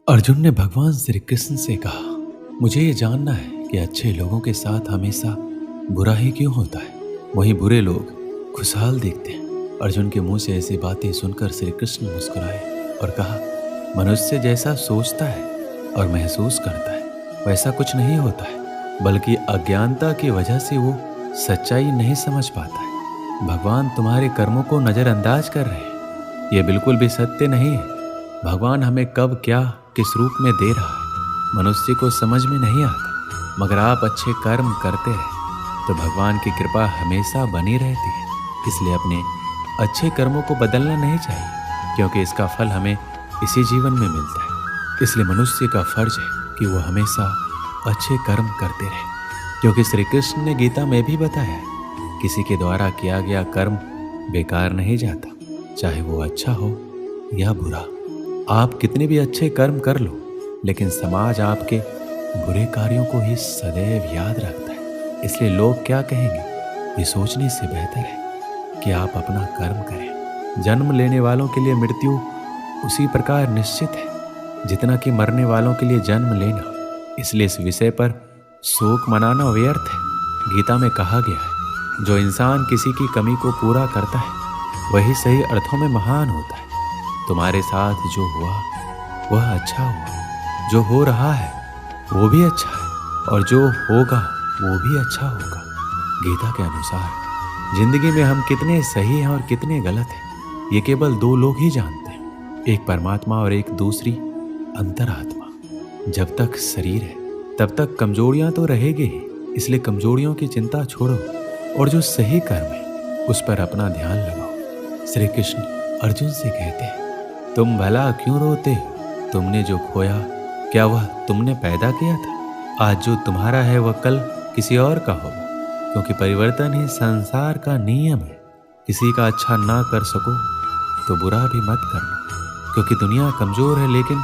अर्जुन ने भगवान श्री कृष्ण से कहा, मुझे ये जानना है कि अच्छे लोगों के साथ हमेशा बुरा ही क्यों होता है, वहीं बुरे लोग खुशहाल दिखते हैं। अर्जुन के मुंह से ऐसी बातें सुनकर श्री कृष्ण मुस्कुराए और कहा, मनुष्य जैसा सोचता है और महसूस करता है वैसा कुछ नहीं होता है, बल्कि अज्ञानता की वजह से वो सच्चाई नहीं समझ पाता है। भगवान तुम्हारे कर्मों को नजरअंदाज कर रहे हैं, ये बिल्कुल भी सत्य नहीं है। भगवान हमें कब क्या किस रूप में दे रहा है मनुष्य को समझ में नहीं आता, मगर आप अच्छे कर्म करते रहे तो भगवान की कृपा हमेशा बनी रहती है। इसलिए अपने अच्छे कर्मों को बदलना नहीं चाहिए, क्योंकि इसका फल हमें इसी जीवन में मिलता है। इसलिए मनुष्य का फर्ज है कि वो हमेशा अच्छे कर्म करते रहे, क्योंकि श्री कृष्ण ने गीता में भी बताया है, किसी के द्वारा किया गया कर्म बेकार नहीं जाता, चाहे वो अच्छा हो या बुरा। आप कितने भी अच्छे कर्म कर लो, लेकिन समाज आपके बुरे कार्यों को ही सदैव याद रखता है। इसलिए लोग क्या कहेंगे, ये सोचने से बेहतर है कि आप अपना कर्म करें। जन्म लेने वालों के लिए मृत्यु उसी प्रकार निश्चित है जितना कि मरने वालों के लिए जन्म लेना। इसलिए इस विषय पर शोक मनाना व्यर्थ है। गीता में कहा गया है, जो इंसान किसी की कमी को पूरा करता है वही सही अर्थों में महान होता है। तुम्हारे साथ जो हुआ वह अच्छा हुआ, जो हो रहा है वो भी अच्छा है, और जो होगा वो भी अच्छा होगा। गीता के अनुसार जिंदगी में हम कितने सही हैं और कितने गलत हैं, ये केवल दो लोग ही जानते हैं, एक परमात्मा और एक दूसरी अंतरात्मा। जब तक शरीर है तब तक कमजोरियां तो रहेगी ही, इसलिए कमजोरियों की चिंता छोड़ो और जो सही कर्म है उस पर अपना ध्यान लगाओ। श्री कृष्ण अर्जुन से कहते हैं, तुम भला क्यों रोते हो? तुमने जो खोया क्या वह तुमने पैदा किया था? आज जो तुम्हारा है वह कल किसी और का होगा, क्योंकि परिवर्तन ही संसार का नियम है। किसी का अच्छा ना कर सको तो बुरा भी मत करना, क्योंकि दुनिया कमजोर है लेकिन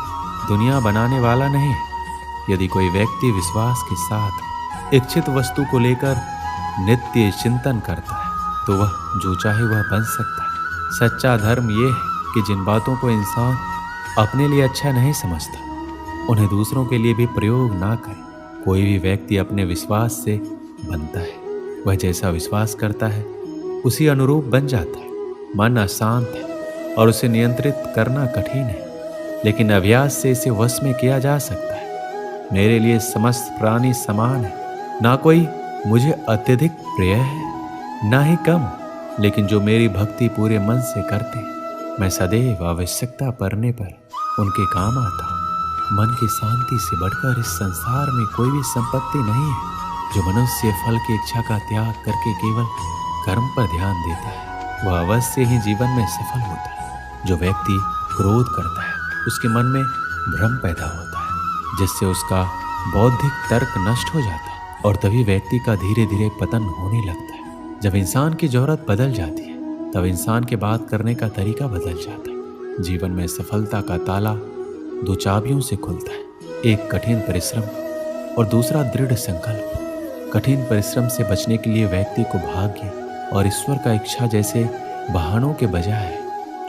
दुनिया बनाने वाला नहीं है। यदि कोई व्यक्ति विश्वास के साथ इच्छित वस्तु को लेकर नित्य चिंतन करता है तो वह जो चाहे वह बन सकता है। सच्चा धर्म यह है कि जिन बातों को इंसान अपने लिए अच्छा नहीं समझता उन्हें दूसरों के लिए भी प्रयोग ना करे। कोई भी व्यक्ति अपने विश्वास से बनता है, वह जैसा विश्वास करता है उसी अनुरूप बन जाता है। मन अशांत है और उसे नियंत्रित करना कठिन है, लेकिन अभ्यास से इसे वश में किया जा सकता है। मेरे लिए समस्त प्राणी समान है, ना कोई मुझे अत्यधिक प्रिय है ना ही कम, लेकिन जो मेरी भक्ति पूरे मन से करते हैं मैं सदैव आवश्यकता पड़ने पर उनके काम आता हूँ। मन की शांति से बढ़कर इस संसार में कोई भी संपत्ति नहीं है। जो मनुष्य फल की इच्छा का त्याग करके केवल कर्म पर ध्यान देता है वह अवश्य ही जीवन में सफल होता है। जो व्यक्ति क्रोध करता है उसके मन में भ्रम पैदा होता है, जिससे उसका बौद्धिक तर्क नष्ट हो जाता है और तभी व्यक्ति का धीरे धीरे पतन होने लगता है। जब इंसान की जरूरत बदल जाती है तब इंसान के बात करने का तरीका बदल जाता है। जीवन में सफलता का ताला दो चाबियों से खुलता है, एक कठिन परिश्रम और दूसरा दृढ़ संकल्प। कठिन परिश्रम से बचने के लिए व्यक्ति को भाग्य और ईश्वर का इच्छा जैसे बहानों के बजाय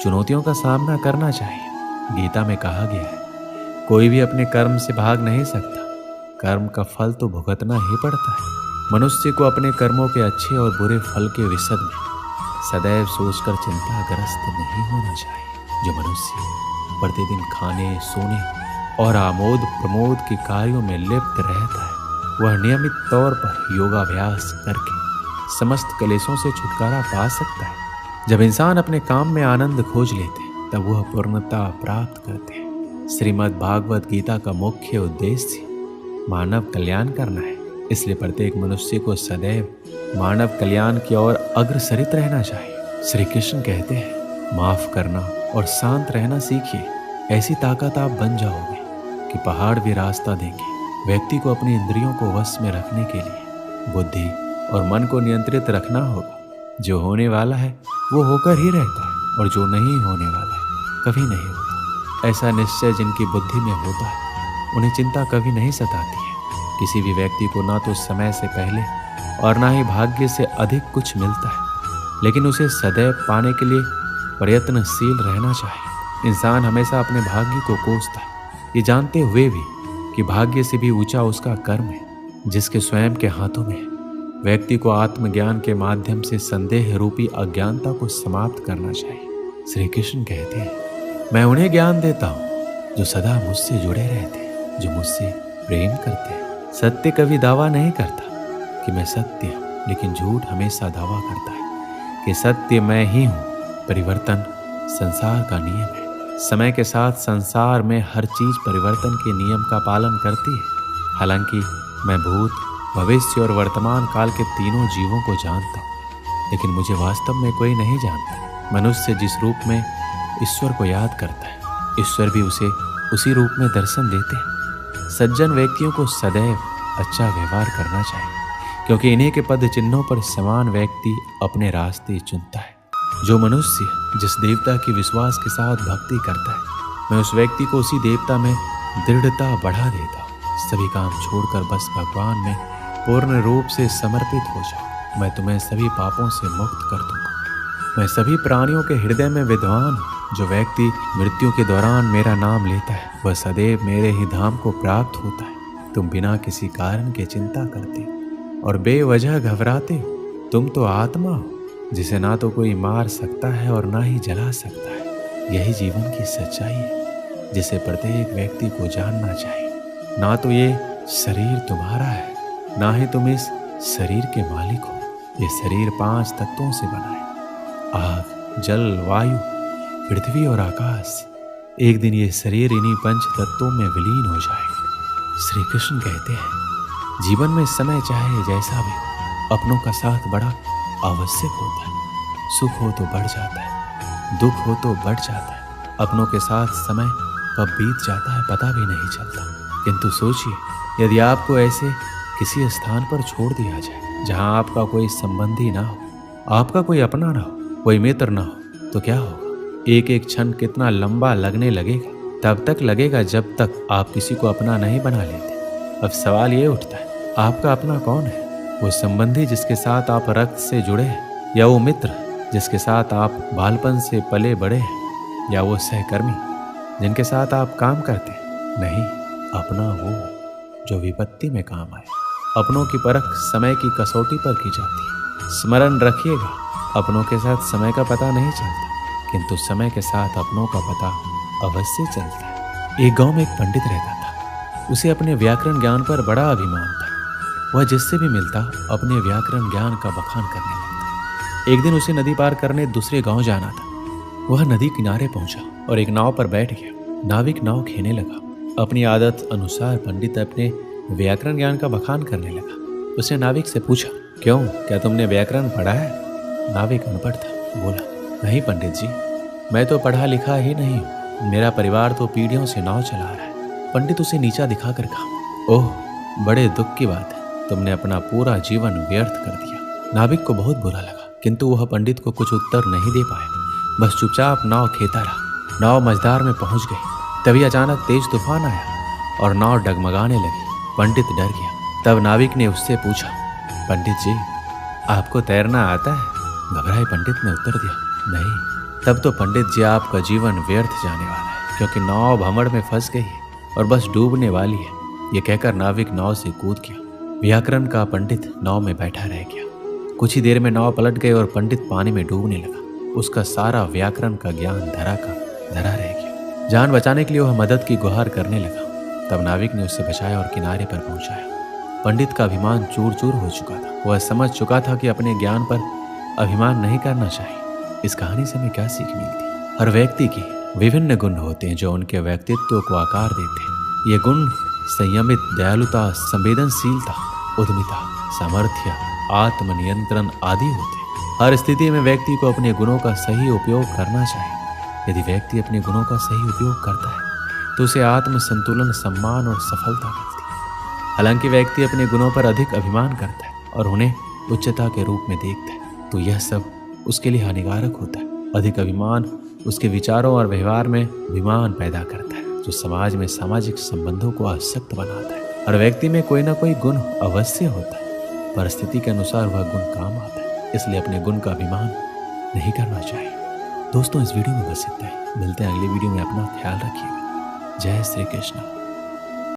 चुनौतियों का सामना करना चाहिए। गीता में कहा गया है, कोई भी अपने कर्म से भाग नहीं सकता, कर्म का फल तो भुगतना ही पड़ता है। मनुष्य को अपने कर्मों के अच्छे और बुरे फल के विषय में सदैव सोचकर चिंताग्रस्त नहीं होना चाहिए। जो मनुष्य प्रतिदिन खाने सोने और आमोद प्रमोद के कार्यों में लिप्त रहता है वह नियमित तौर पर योगाभ्यास करके समस्त क्लेशों से छुटकारा पा सकता है। जब इंसान अपने काम में आनंद खोज लेते हैं तब वह पूर्णता प्राप्त करते हैं। श्रीमद् भागवत गीता का मुख्य उद्देश्य मानव कल्याण करना है, इसलिए प्रत्येक मनुष्य को सदैव मानव कल्याण की ओर अग्रसरित रहना चाहिए। श्री कृष्ण कहते हैं, माफ करना और शांत रहना सीखिए, ऐसी ताकत आप बन जाओगे कि पहाड़ भी रास्ता देंगे। व्यक्ति को अपनी इंद्रियों को वश में रखने के लिए बुद्धि और मन को नियंत्रित रखना होगा। जो होने वाला है वो होकर ही रहता है और जो नहीं होने वाला है कभी नहीं होता। ऐसा निश्चय जिनकी बुद्धि में होता है उन्हें चिंता कभी नहीं सताती है। किसी भी व्यक्ति को ना तो समय से पहले और ना ही भाग्य से अधिक कुछ मिलता है, लेकिन उसे सदैव पाने के लिए प्रयत्नशील रहना चाहिए। इंसान हमेशा अपने भाग्य को कोसता है ये जानते हुए भी कि भाग्य से भी ऊंचा उसका कर्म है, जिसके स्वयं के हाथों में है। व्यक्ति को आत्मज्ञान के माध्यम से संदेह रूपी अज्ञानता को समाप्त करना चाहिए। श्री कृष्ण कहते हैं, मैं उन्हें ज्ञान देता हूँ जो सदा मुझसे जुड़े रहते हैं, जो मुझसे प्रेम करते हैं। सत्य कभी दावा नहीं करता कि मैं सत्य हूँ, लेकिन झूठ हमेशा दावा करता है कि सत्य मैं ही हूँ। परिवर्तन संसार का नियम है। समय के साथ संसार में हर चीज परिवर्तन के नियम का पालन करती है। हालांकि मैं भूत, भविष्य और वर्तमान काल के तीनों जीवों को जानता हूँ, लेकिन मुझे वास्तव में कोई नहीं जानता। मनुष्य जिस रूप में ईश्वर को याद करता है, ईश्वर भी उसे उसी रूप में दर्शन देते हैं। सज्जन व्यक्तियों को सदैव अच्छा व्यवहार करना चाहिए, क्योंकि इन्हीं के पद चिन्हों पर समान व्यक्ति अपने रास्ते चुनता है। जो मनुष्य जिस देवता की विश्वास के साथ भक्ति करता है, मैं उस व्यक्ति को उसी देवता में दृढ़ता बढ़ा देता हूँ। सभी काम छोड़कर बस भगवान में पूर्ण रूप से समर्पित हो जाओ। मैं तुम्हें सभी पापों से मुक्त कर दूंगा। मैं सभी प्राणियों के हृदय में विद्वान हूँ। जो व्यक्ति मृत्यु के दौरान मेरा नाम लेता है, वह सदैव मेरे ही धाम को प्राप्त होता है। तुम बिना किसी कारण के चिंता करते हो और बेवजह घबराते हो। तुम तो आत्मा हो, जिसे ना तो कोई मार सकता है और ना ही जला सकता है। यही जीवन की सच्चाई है, जिसे प्रत्येक व्यक्ति को जानना चाहिए। ना तो ये शरीर तुम्हारा है, ना ही तुम इस शरीर के मालिक हो। ये शरीर 5 तत्वों से बना है, आग, जल, वायु, पृथ्वी और आकाश। एक दिन ये शरीर इन्हीं 5 तत्वों में विलीन हो जाएगा। श्री कृष्ण कहते हैं, जीवन में समय चाहे जैसा भी हो, अपनों का साथ बड़ा आवश्यक होता है। सुख हो तो बढ़ जाता है, दुख हो तो बढ़ जाता है। अपनों के साथ समय कब बीत जाता है पता भी नहीं चलता। किंतु सोचिए, यदि आपको ऐसे किसी स्थान पर छोड़ दिया जाए जहां आपका कोई संबंधी ना हो, आपका कोई अपना ना हो, कोई मित्र ना हो, तो क्या होगा? एक एक क्षण कितना लंबा लगने लगेगा। तब तक लगेगा जब तक आप किसी को अपना नहीं बना लेते। अब सवाल ये उठता है, आपका अपना कौन है? वो संबंधी जिसके साथ आप रक्त से जुड़े हैं, या वो मित्र जिसके साथ आप बालपन से पले बड़े हैं, या वो सहकर्मी जिनके साथ आप काम करते हैं? नहीं, अपना वो जो विपत्ति में काम आए। अपनों की परख समय की कसौटी पर की जाती है। स्मरण रखिएगा, अपनों के साथ समय का पता नहीं चलता, किंतु समय के साथ अपनों का पता अवश्य चलता है। एक गांव में एक पंडित रहता था। उसे अपने व्याकरण ज्ञान पर बड़ा अभिमान था। वह जिससे भी मिलता अपने व्याकरण ज्ञान का बखान करने लगता। एक दिन उसे नदी पार करने दूसरे गांव जाना था। वह नदी किनारे पहुंचा और एक नाव पर बैठ गया। नाविक नाव खेने लगा। अपनी आदत अनुसार पंडित अपने व्याकरण ज्ञान का बखान करने लगा। उसने नाविक से पूछा, क्यों, क्या तुमने व्याकरण पढ़ा है? नाविक अनपढ़ था। बोला, नहीं पंडित जी, मैं तो पढ़ा लिखा ही नहीं हूँ। मेरा परिवार तो पीढ़ियों से नाव चला रहा है। पंडित उसे नीचा दिखाकर कहा, ओह, बड़े दुख की बात है, तुमने अपना पूरा जीवन व्यर्थ कर दिया। नाविक को बहुत बुरा लगा, किंतु वह पंडित को कुछ उत्तर नहीं दे पाया। बस चुपचाप नाव खेता रहा। नाव मझधार में पहुंच गई। तभी अचानक तेज तूफान आया और नाव डगमगाने लगी। पंडित डर गया। तब नाविक ने उससे पूछा, पंडित जी, आपको तैरना आता है? घबराए पंडित ने उत्तर दिया, नहीं। तब तो पंडित जी, आपका जीवन व्यर्थ जाने वाला है, क्योंकि नाव भंवर में फंस गई है और बस डूबने वाली है। ये कहकर नाविक नाव से कूद गया। व्याकरण का पंडित नाव में बैठा रह गया। कुछ ही देर में नाव पलट गई और पंडित पानी में डूबने लगा। उसका सारा व्याकरण का ज्ञान धरा का धरा रह गया। जान बचाने के लिए वह मदद की गुहार करने लगा। तब नाविक ने उसे बचाया और किनारे पर पहुंचाया। पंडित का अभिमान चूर चूर हो चुका था। वह समझ चुका था कि अपने ज्ञान पर अभिमान नहीं करना चाहिए। इस कहानी से हमें क्या सीख मिलती? हर व्यक्ति के विभिन्न गुण होते हैं जो उनके व्यक्तित्व को आकार देते हैं। ये गुण संयमित, दयालुता, संवेदनशीलता, उद्यमिता, सामर्थ्य, आत्मनियंत्रण आदि होते हैं। हर स्थिति में व्यक्ति को अपने गुणों का सही उपयोग करना चाहिए। यदि व्यक्ति अपने गुणों का सही उपयोग करता है तो उसे आत्म संतुलन, सम्मान और सफलता मिलती है। हालांकि व्यक्ति अपने गुणों पर अधिक अभिमान करता है और उन्हें उच्चता के रूप में देखता है, तो यह सब उसके लिए हानिकारक होता है। अधिक अभिमान उसके विचारों और व्यवहार में विमान पैदा करता है, जो समाज में सामाजिक संबंधों को अशक्त बनाता है। हर व्यक्ति में कोई ना कोई गुण अवश्य होता है। परिस्थिति के अनुसार वह गुण काम आता है, इसलिए अपने गुण का अभिमान नहीं करना चाहिए। दोस्तों, इस वीडियो में बस इतना ही। मिलते हैं अगली वीडियो में। अपना ख्याल रखिएगा। जय श्री कृष्ण।